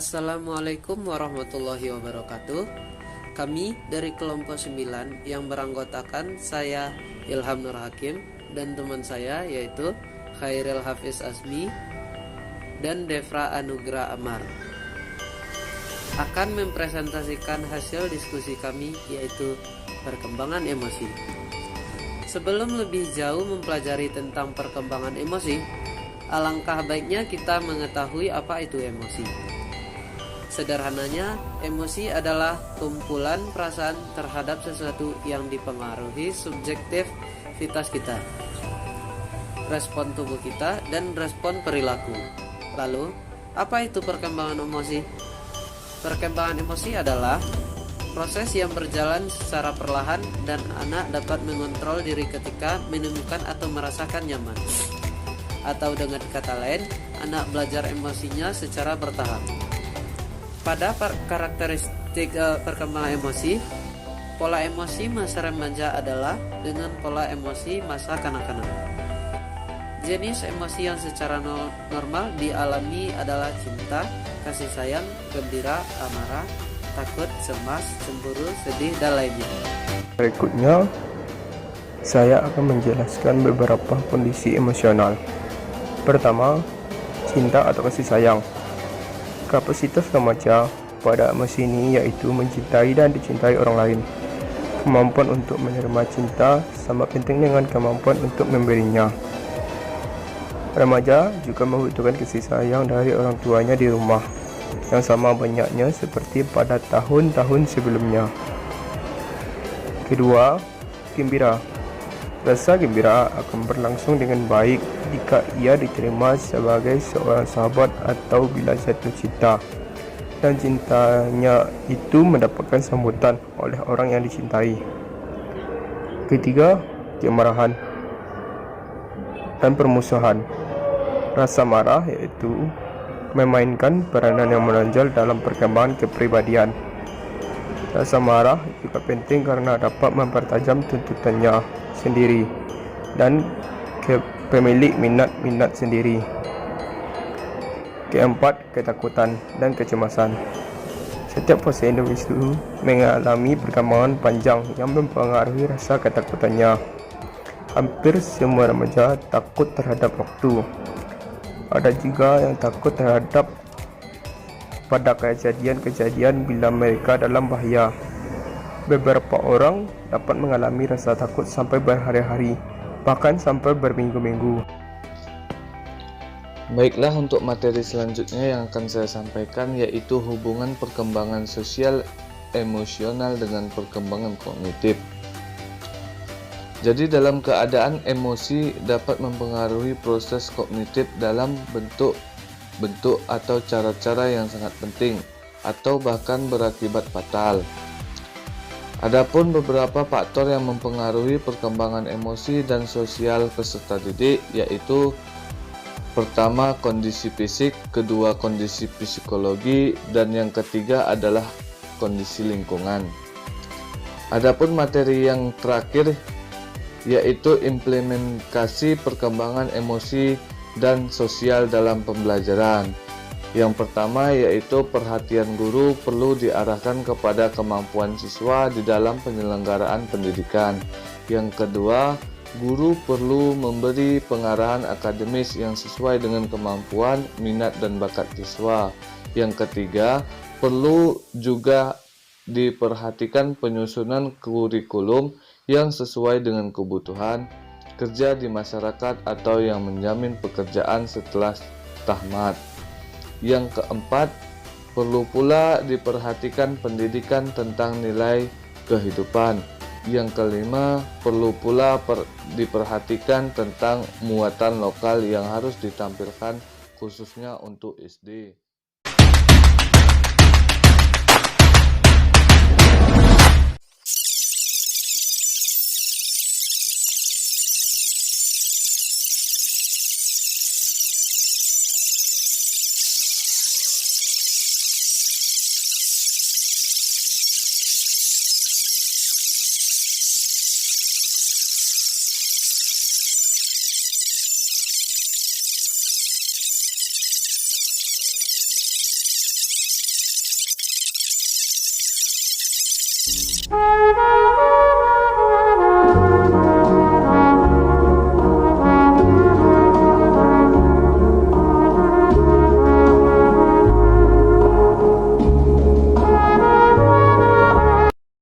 Assalamualaikum warahmatullahi wabarakatuh. Kami dari kelompok 9 yang beranggotakan saya Ilham Nur Hakim dan teman saya yaitu Khairil Hafiz Asmi dan Devra Anugrah Amar akan mempresentasikan hasil diskusi kami yaitu perkembangan emosi. Sebelum lebih jauh mempelajari tentang perkembangan emosi, alangkah baiknya kita mengetahui apa itu emosi. Sederhananya, emosi adalah kumpulan perasaan terhadap sesuatu yang dipengaruhi subjektivitas kita, respon tubuh kita, dan respon perilaku. Lalu, apa itu perkembangan emosi? Perkembangan emosi adalah proses yang berjalan secara perlahan dan anak dapat mengontrol diri ketika menemukan atau merasakan nyaman. Atau dengan kata lain, anak belajar emosinya secara bertahap. Pada karakteristik perkembangan emosi, pola emosi masa remaja adalah dengan pola emosi masa kanak-kanak. Jenis emosi yang secara normal dialami adalah cinta, kasih sayang, gembira, amarah, takut, cemas, cemburu, sedih, dan lainnya. Berikutnya, saya akan menjelaskan beberapa kondisi emosional. Pertama, cinta atau kasih sayang. Kapasitas remaja pada emosi ini yaitu mencintai dan dicintai orang lain. Kemampuan untuk menerima cinta sama penting dengan kemampuan untuk memberinya. Remaja juga membutuhkan kasih sayang dari orang tuanya di rumah, yang sama banyaknya seperti pada tahun-tahun sebelumnya. Kedua, gembira. Rasa gembira akan berlangsung dengan baik jika ia diterima sebagai seorang sahabat atau bila jatuh cinta dan cintanya itu mendapatkan sambutan oleh orang yang dicintai. Ketiga, kemarahan dan permusuhan. Rasa marah yaitu memainkan peranan yang menonjol dalam perkembangan kepribadian. Rasa marah juga penting karena dapat mempertajam tuntutannya sendiri dan pemilik minat-minat sendiri. Keempat, ketakutan dan kecemasan. Setiap fase individu mengalami perkembangan panjang yang mempengaruhi rasa ketakutannya. Hampir semua remaja takut terhadap waktu. Ada juga yang takut terhadap pada kejadian-kejadian bila mereka dalam bahaya. Beberapa orang dapat mengalami rasa takut sampai berhari-hari, bahkan sampai berminggu-minggu. Baiklah, untuk materi selanjutnya yang akan saya sampaikan yaitu hubungan perkembangan sosial emosional dengan perkembangan kognitif. Jadi dalam keadaan emosi dapat mempengaruhi proses kognitif dalam bentuk atau cara-cara yang sangat penting atau bahkan berakibat fatal. Adapun beberapa faktor yang mempengaruhi perkembangan emosi dan sosial peserta didik yaitu pertama kondisi fisik, kedua kondisi psikologi, dan yang ketiga adalah kondisi lingkungan. Adapun materi yang terakhir yaitu implementasi perkembangan emosi dan sosial dalam pembelajaran. Yang pertama yaitu perhatian guru perlu diarahkan kepada kemampuan siswa di dalam penyelenggaraan pendidikan. Yang kedua, guru perlu memberi pengarahan akademis yang sesuai dengan kemampuan, minat, dan bakat siswa. Yang ketiga, perlu juga diperhatikan penyusunan kurikulum yang sesuai dengan kebutuhan kerja di masyarakat atau yang menjamin pekerjaan setelah tamat. Yang keempat, perlu pula diperhatikan pendidikan tentang nilai kehidupan. Yang kelima, perlu pula diperhatikan tentang muatan lokal yang harus ditampilkan khususnya untuk SD.